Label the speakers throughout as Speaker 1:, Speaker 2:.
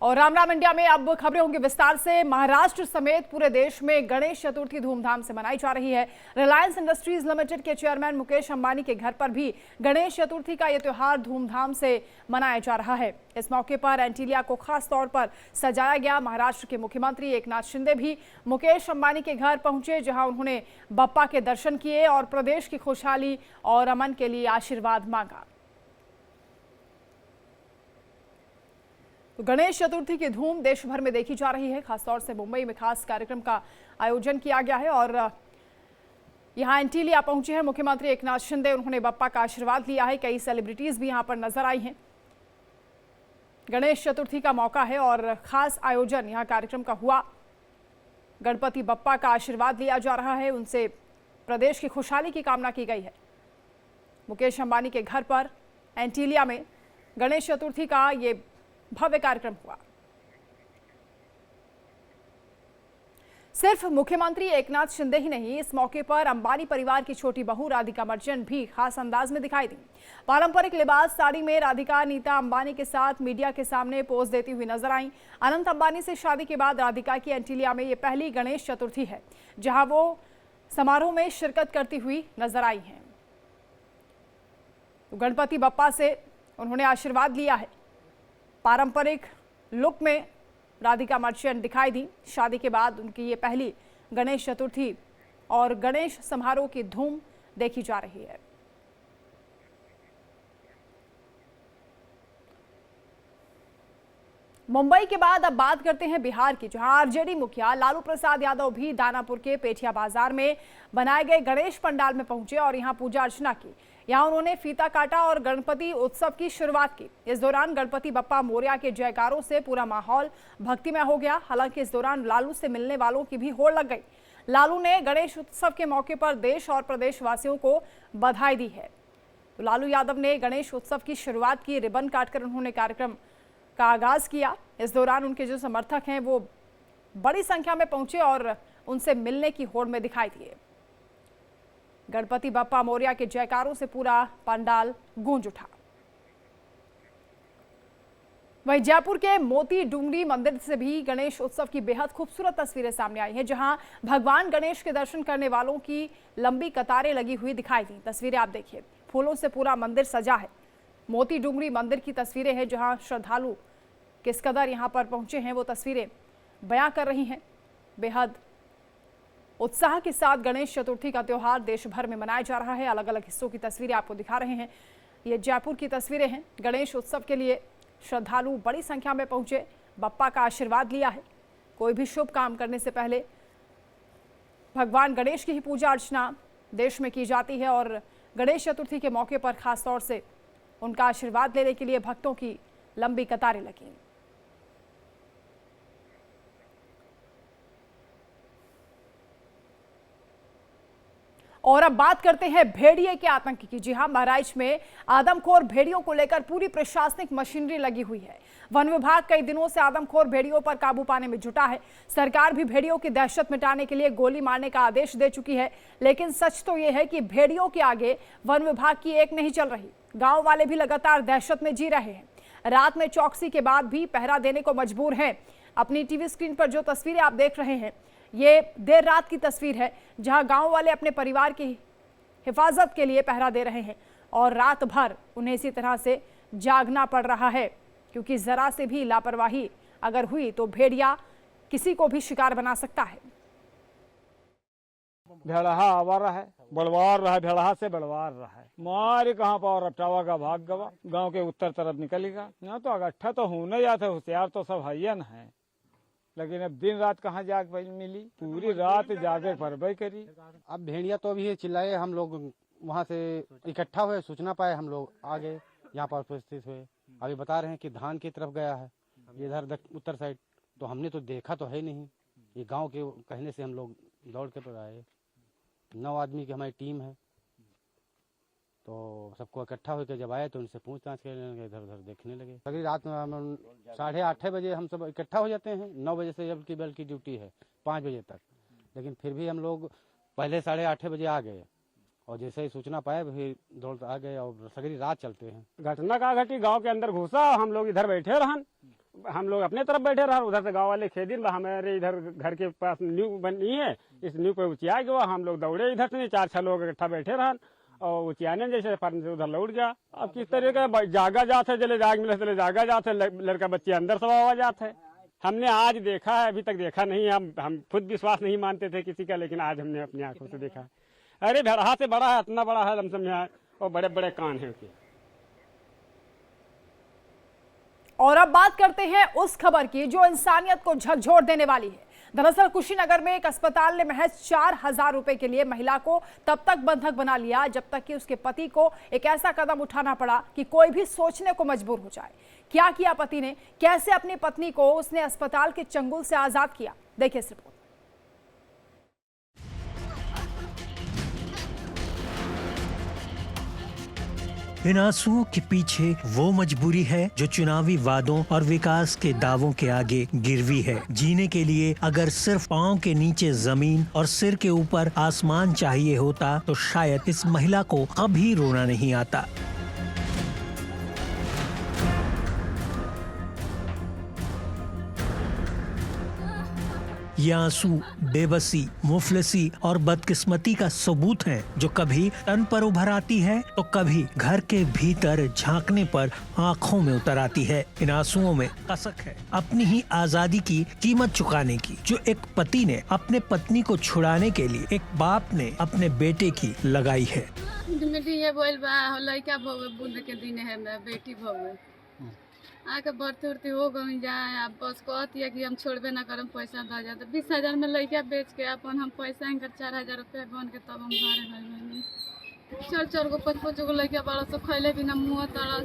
Speaker 1: और राम राम इंडिया में अब खबरें होंगी विस्तार से। महाराष्ट्र समेत पूरे देश में गणेश चतुर्थी धूमधाम से मनाई जा रही है। रिलायंस इंडस्ट्रीज लिमिटेड के चेयरमैन मुकेश अंबानी के घर पर भी गणेश चतुर्थी का यह त्योहार धूमधाम से मनाया जा रहा है। इस मौके पर एंटीलिया को खास तौर पर सजाया गया। महाराष्ट्र के मुख्यमंत्री एकनाथ शिंदे भी मुकेश अंबानी के घर पहुंचे, जहां उन्होंने बप्पा के दर्शन किए और प्रदेश की खुशहाली और अमन के लिए आशीर्वाद मांगा। तो गणेश चतुर्थी की धूम देश भर में देखी जा रही है। खासतौर से मुंबई में खास कार्यक्रम का आयोजन किया गया है और यहां एंटीलिया पहुंचे हैं मुख्यमंत्री एकनाथ शिंदे। उन्होंने बप्पा का आशीर्वाद लिया है। कई सेलिब्रिटीज भी यहां पर नजर आई हैं। गणेश चतुर्थी का मौका है और खास आयोजन यहां कार्यक्रम का हुआ। गणपति बप्पा का आशीर्वाद लिया जा रहा है, उनसे प्रदेश की खुशहाली की कामना की गई है। मुकेश अंबानी के घर पर एंटीलिया में गणेश चतुर्थी का ये भव्य कार्यक्रम हुआ। सिर्फ मुख्यमंत्री एकनाथ शिंदे ही नहीं, इस मौके पर अंबानी परिवार की छोटी बहू राधिका मर्चेंट भी खास अंदाज में दिखाई दी। पारंपरिक लिबास साड़ी में राधिका नीता अंबानी के साथ मीडिया के सामने पोज देती हुई नजर आई। अनंत अंबानी से शादी के बाद राधिका की एंटीलिया में ये पहली गणेश चतुर्थी है जहां वो समारोह में शिरकत करती हुई नजर आई हैं। तो गणपति बप्पा से उन्होंने आशीर्वाद लिया है। पारंपरिक लुक में राधिका मर्चेंट दिखाई दी। शादी के बाद उनकी ये पहली गणेश चतुर्थी और गणेश समारोह की धूम देखी जा रही है। मुंबई के बाद अब बात करते हैं बिहार की, जहां आरजेडी मुखिया लालू प्रसाद यादव भी दानापुर के पेठिया बाजार में बनाए गए गणेश पंडाल में पहुंचे और यहां पूजा अर्चना की। यहां उन्होंने फीता काटा और गणपति उत्सव की शुरुआत की। इस दौरान गणपति बप्पा मोरया के जयकारों से पूरा माहौल भक्तिमय हो गया। हालांकि इस दौरान लालू से मिलने वालों की भी होड़ लग गई। लालू ने गणेश उत्सव के मौके पर देश और प्रदेशवासियों को बधाई दी है। तो लालू यादव ने गणेश उत्सव की शुरुआत की। रिबन काटकर उन्होंने कार्यक्रम का आगाज किया। इस दौरान उनके जो समर्थक हैं वो बड़ी संख्या में पहुंचे और उनसे मिलने की होड़ में दिखाई दिए। गणपति बप्पा मोरया के जयकारों से पूरा पंडाल गूंज उठा। वहीं जयपुर के मोती डूंगरी मंदिर से भी गणेश उत्सव की बेहद खूबसूरत तस्वीरें सामने आई हैं, जहां भगवान गणेश के दर्शन करने वालों की लंबी कतारें लगी हुई दिखाई दी। तस्वीरें आप देखिए, फूलों से पूरा मंदिर सजा है। मोती डूंगरी मंदिर की तस्वीरें हैं, जहां श्रद्धालु किस कदर यहां पर पहुंचे हैं वो तस्वीरें बयां कर रही हैं। बेहद उत्साह के साथ गणेश चतुर्थी का त्योहार देश भर में मनाया जा रहा है। अलग अलग हिस्सों की तस्वीरें आपको दिखा रहे हैं। ये जयपुर की तस्वीरें हैं। गणेश उत्सव के लिए श्रद्धालु बड़ी संख्या में पहुंचे, बप्पा का आशीर्वाद लिया है। कोई भी शुभ काम करने से पहले भगवान गणेश की ही पूजा अर्चना देश में की जाती है और गणेश चतुर्थी के मौके पर खासतौर से उनका आशीर्वाद लेने के लिए भक्तों की लंबी कतारें लगी। और अब बात करते हैं भेड़िए के आतंक की। जी हां, बहराइच में आदमखोर भेड़ियों को लेकर पूरी प्रशासनिक मशीनरी लगी हुई है। वन विभाग कई दिनों से आदमखोर भेड़ियों पर काबू पाने में जुटा है। सरकार भी भेड़ियों की दहशत मिटाने के लिए गोली मारने का आदेश दे चुकी है। लेकिन सच तो यह है कि भेड़ियों के आगे वन विभाग की एक नहीं चल रही। गांव वाले भी लगातार दहशत में जी रहे हैं। रात में चौकसी के बाद भी पहरा देने को मजबूर हैं। अपनी टीवी स्क्रीन पर जो तस्वीरें आप देख रहे हैं, ये देर रात की तस्वीर है, जहां गांव वाले अपने परिवार की हिफाजत के लिए पहरा दे रहे हैं और रात भर उन्हें इसी तरह से जागना पड़ रहा है, क्योंकि जरा से भी लापरवाही अगर हुई तो भेड़िया किसी को भी शिकार बना सकता है।
Speaker 2: भेड़हा आवारा है, बड़वार रहा, भेड़हा से बड़वार रहा है। मारे कहाँ पर रपटावा का भाग गवा, गांव के उत्तर तरफ निकलेगा। यहाँ तो अगट्ठा तो होने जाते, होशियार तो सब हयन है, लेकिन अब दिन रात कहाँ जाग मिली, पूरी रात जागे परबई करी।
Speaker 3: अब भेड़िया तो अभी चिल्लाए, हम लोग वहाँ से इकट्ठा हुए, सूचना पाए, हम लोग आ गए, यहाँ पर उपस्थित हुए। अभी बता रहे हैं कि धान की तरफ गया है, इधर उत्तर साइड। तो हमने तो देखा तो है नहीं, ये गांव के कहने से हम लोग दौड़ के पर आए। 9 आदमी की हमारी टीम है, तो सबको इकट्ठा होकर जब आए तो उनसे पूछताछ करने लगे, इधर उधर देखने लगे। अगली रात में 8:30 बजे हम सब इकट्ठा हो जाते हैं। 9 बजे से जबकि बल की ड्यूटी है 5 बजे तक, लेकिन फिर भी हम लोग पहले 8:30 बजे आ गए और जैसे ही सूचना पाए फिर दौड़ आ गए और सगरी रात चलते हैं।
Speaker 2: घटना का घटी, गांव के अंदर घुसा, हम लोग इधर बैठे रहन,
Speaker 4: हम लोग अपने तरफ बैठे रहा, उधर से गांव वाले खेदिन हमारे इधर घर के पास न्यू बनी है, इस न्यू पे उचिया गया, हम लोग दौड़े इधर से 4-6 लोग इकट्ठा बैठे रहा और उचियाने जैसे पर से उधर लौट गया। अब किस तरह का जागा जाते चले जाग मिले चले जागा जाते, लड़का बच्चे अंदर सवा हुआ जाते है। हमने आज देखा है, अभी तक देखा नहीं, हम खुद विश्वास नहीं मानते थे किसी का, लेकिन आज हमने अपनी आंखों से देखा। अरे भेड़हा से बड़ा है, इतना बड़ा है हम समझा, और बड़े बड़े कान है उसके।
Speaker 1: और अब बात करते हैं उस खबर की जो इंसानियत को झकझोर देने वाली है। दरअसल कुशीनगर में एक अस्पताल ने महज 4,000 रुपए के लिए महिला को तब तक बंधक बना लिया जब तक कि उसके पति को एक ऐसा कदम उठाना पड़ा कि कोई भी सोचने को मजबूर हो जाए। क्या किया पति ने, कैसे अपनी पत्नी को उसने अस्पताल के चंगुल से आजाद किया, देखिए इस रिपोर्ट।
Speaker 5: इन आंसुओं के पीछे वो मजबूरी है जो चुनावी वादों और विकास के दावों के आगे गिरवी है। जीने के लिए अगर सिर्फ पांव के नीचे जमीन और सिर के ऊपर आसमान चाहिए होता तो शायद इस महिला को कभी रोना नहीं आता। ये आंसू बेबसी, मुफलिसी और बदकिस्मती का सबूत है जो कभी तन पर उभर आती है तो कभी घर के भीतर झांकने पर आंखों में उतर आती है। इन आंसुओं में कसक है अपनी ही आजादी की कीमत चुकाने की, जो एक पति ने अपने पत्नी को छुड़ाने के लिए एक बाप ने अपने बेटे की लगाई है।
Speaker 6: बेटी आके भर्ती उर्ती हो गई जाए, अब बस कहती है कि हम छोड़बे ना करम, पैसा दे जाए तो 20,000 में लड़का बेच के अपन हम पैसा इनका 4,000 रुपया गन के तब हम घरे गए। 4 गो 5 गो लड़का बड़ा सो खैले बिना मुँह तड़ा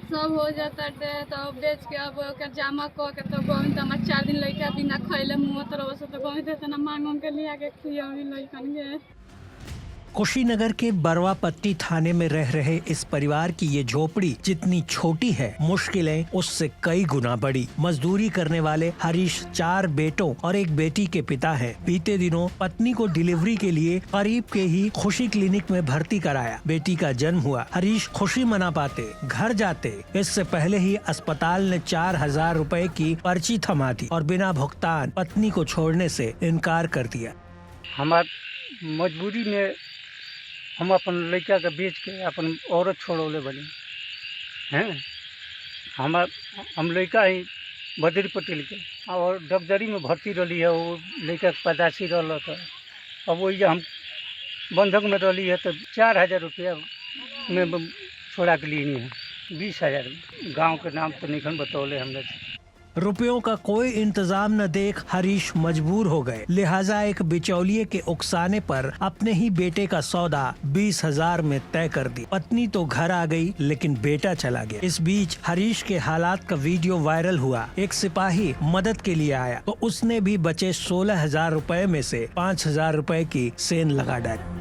Speaker 6: सब हो जाता है तो बेच के अब जमा कह के तो गई तो हमारे 4 दिन लड़का बिना खैले मुँह तरह से तो गई थे ना मांग के लिया के खियावी लड़कन के।
Speaker 5: कुशीनगर के बरवापट्टी थाने में रह रहे इस परिवार की ये झोपड़ी जितनी छोटी है, मुश्किलें उससे कई गुना बड़ी। मजदूरी करने वाले हरीश 4 बेटों और एक बेटी के पिता हैं। बीते दिनों पत्नी को डिलीवरी के लिए करीब के ही खुशी क्लिनिक में भर्ती कराया। बेटी का जन्म हुआ। हरीश खुशी मना पाते, घर जाते, इससे पहले ही अस्पताल ने 4,000 रुपए की पर्ची थमा दी और बिना भुगतान पत्नी को छोड़ने से इनकार कर दिया।
Speaker 7: हमार मजबूरी में हम अपन लड़का के बेच के अपन औरत छोड़ौले बनी हैं। हम लड़का ही बद्री पटेल के और डबजरी में भर्ती रही है, वो लड़का के पैदाशी रहा था। अब वही हम बंधक में रही है तो 4,000 रुपया में छोड़ा के लिए है। 20,000 गांव के नाम तो निखन बतौले हमने।
Speaker 5: रुपयों का कोई इंतजाम न देख हरीश मजबूर हो गए, लिहाजा एक बिचौलिए के उकसाने पर अपने ही बेटे का सौदा 20,000 में तय कर दी। पत्नी तो घर आ गई लेकिन बेटा चला गया। इस बीच हरीश के हालात का वीडियो वायरल हुआ। एक सिपाही मदद के लिए आया तो उसने भी बचे 16,000 रुपए में से 5,000 रुपए की सेंध लगा डाली।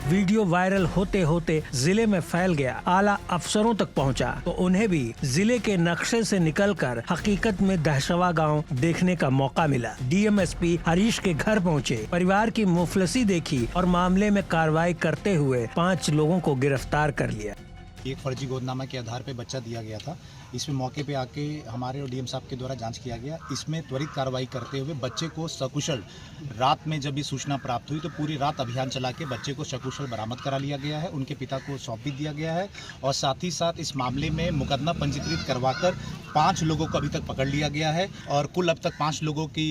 Speaker 5: वीडियो वायरल होते होते जिले में फैल गया, आला अफसरों तक पहुंचा तो उन्हें भी जिले के नक्शे से निकलकर हकीकत में दहशवा गांव देखने का मौका मिला। डीएमएसपी हरीश के घर पहुंचे, परिवार की मुफलसी देखी और मामले में कार्रवाई करते हुए 5 लोगों को गिरफ्तार कर लिया।
Speaker 8: एक फर्जी गोदनामा के आधार पर बच्चा दिया गया था। इसमें मौके पे आके हमारे और डीएम साहब के द्वारा जांच किया गया। इसमें त्वरित कार्रवाई करते हुए बच्चे को सकुशल, रात में जब ये सूचना प्राप्त हुई तो पूरी रात अभियान चला के बच्चे को सकुशल बरामद करा लिया गया है। उनके पिता को सौंप भी दिया गया है और साथ ही साथ इस मामले में मुकदमा पंजीकृत करवाकर 5 लोगों को अभी तक पकड़ लिया गया है और कुल अब तक 5 लोगों की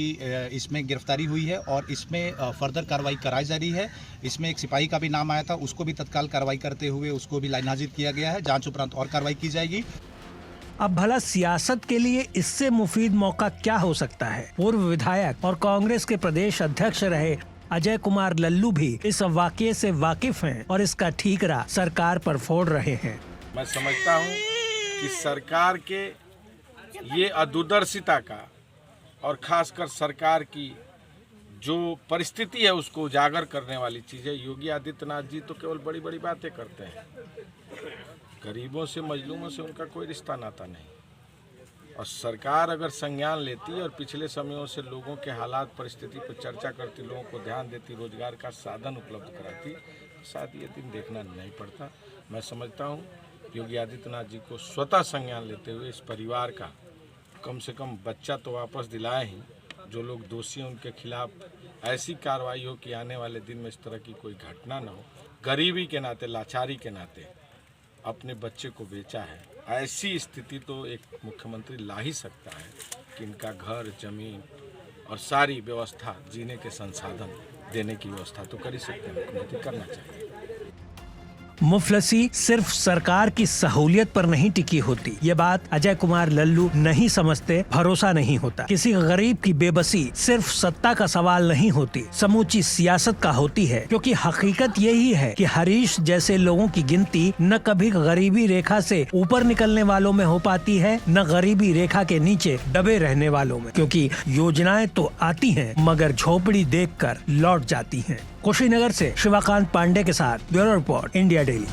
Speaker 8: इसमें गिरफ्तारी हुई है और इसमें फर्दर कार्रवाई कराई जा रही है। इसमें एक सिपाही का भी नाम आया था, उसको भी तत्काल कार्रवाई करते हुए उसको भी लाइन हाजिर किया गया है। जांच उपरांत और कार्रवाई की जाएगी।
Speaker 5: अब भला सियासत के लिए इससे मुफीद मौका क्या हो सकता है। पूर्व विधायक और कांग्रेस के प्रदेश अध्यक्ष रहे अजय कुमार लल्लू भी इस वाकये से वाकिफ हैं और इसका ठीकरा सरकार पर फोड़ रहे हैं।
Speaker 9: मैं समझता हूं कि सरकार के ये अदूरदर्शिता का और खासकर सरकार की जो परिस्थिति है उसको उजागर करने वाली चीज़ें, योगी आदित्यनाथ जी तो केवल बड़ी बड़ी बातें करते हैं, गरीबों से मजलूमों से उनका कोई रिश्ता नाता नहीं। और सरकार अगर संज्ञान लेती और पिछले समयों से लोगों के हालात परिस्थिति पर चर्चा करती, लोगों को ध्यान देती, रोजगार का साधन उपलब्ध कराती शायद ये दिन देखना नहीं पड़ता। मैं समझता हूँ योगी आदित्यनाथ जी को स्वतः संज्ञान लेते हुए इस परिवार का कम से कम बच्चा तो वापस दिलाए ही, जो लोग दोषी हैं उनके खिलाफ ऐसी कार्रवाई हो कि आने वाले दिन में इस तरह की कोई घटना न हो। गरीबी के नाते, लाचारी के नाते अपने बच्चे को बेचा है, ऐसी स्थिति तो एक मुख्यमंत्री ला ही सकता है कि इनका घर, जमीन और सारी व्यवस्था, जीने के संसाधन देने की व्यवस्था तो कर ही सकते हैं, मुख्यमंत्री करना चाहिए।
Speaker 5: मुफलसी सिर्फ सरकार की सहूलियत पर नहीं टिकी होती। ये बात अजय कुमार लल्लू नहीं समझते, भरोसा नहीं होता। किसी गरीब की बेबसी सिर्फ सत्ता का सवाल नहीं होती, समूची सियासत का होती है। क्योंकि हकीकत यही है कि हरीश जैसे लोगों की गिनती न कभी गरीबी रेखा से ऊपर निकलने वालों में हो पाती है, न गरीबी रेखा के नीचे दबे रहने वालों में। क्योंकि योजनाएं तो आती हैं मगर झोपड़ी देखकर लौट जाती हैं। कुशीनगर से शिवाकांत पांडे के साथ ब्यूरो रिपोर्ट, इंडिया डेली।